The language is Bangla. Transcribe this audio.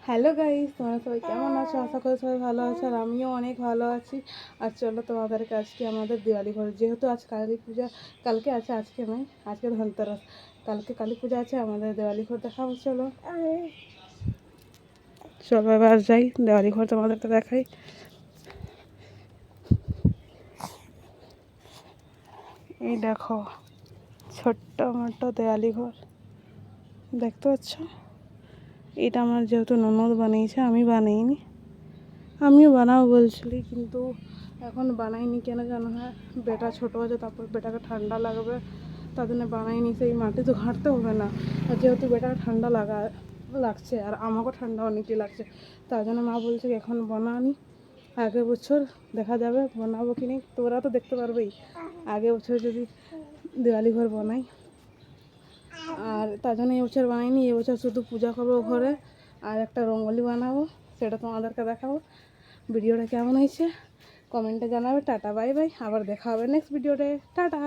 হ্যালো গাইস, তোমরা সবাই কেমন আছো? আশা করি সবাই ভালো আছো, আর আমিও অনেক ভালো আছি। আর চলো তোমাদেরকে আজকে আমাদের দিওয়ালি ঘর, যেহেতু আজ কালী পূজা, কালকে আছে, আজকে নয়, আজকে ধনতেরাস, কালকে কালী পূজা আছে, আমাদের দেওয়ালি ঘর দেখাবো। চলো চলো এবার যাই দেওয়ালি ঘর তোমাদেরকে দেখাই। এই দেখো ছোট্ট মোটো দেওয়ালি ঘর দেখতে পাচ্ছ। এটা আমার যেহেতু ননদ বানিয়েছে, আমি বানাইনি। আমিও বানাবো বলছিলি, কিন্তু এখন বানাইনি কেন জানো? হ্যাঁ, বেটা ছোটো আছে, তারপর বেটাকে ঠান্ডা লাগবে, তার জন্য বানাইনি। সেই মাটি তো ঘাঁটতে হবে না, আর যেহেতু বেটাকে ঠান্ডা লাগছে, আর আমাকেও ঠান্ডা অনেকই লাগছে, তার জন্য মা বলছে এখন বানানি, আগের বছর দেখা যাবে বানাবো কি নেই, তোরা তো দেখতে পারবেই আগের বছর যদি দেওয়ালি ঘর বানাই। আর তার জন্য এবছর বানাইনি, এবছর শুধু পূজা করবো ঘরে, আর একটা রঙ্গোলি বানাবো, সেটা তোমাদেরকে দেখাবো। ভিডিওটা কেমন হয়েছে কমেন্টে জানাবে। টাটা, বাই বাই, আবার দেখা হবে নেক্সট ভিডিওতে। টাটা।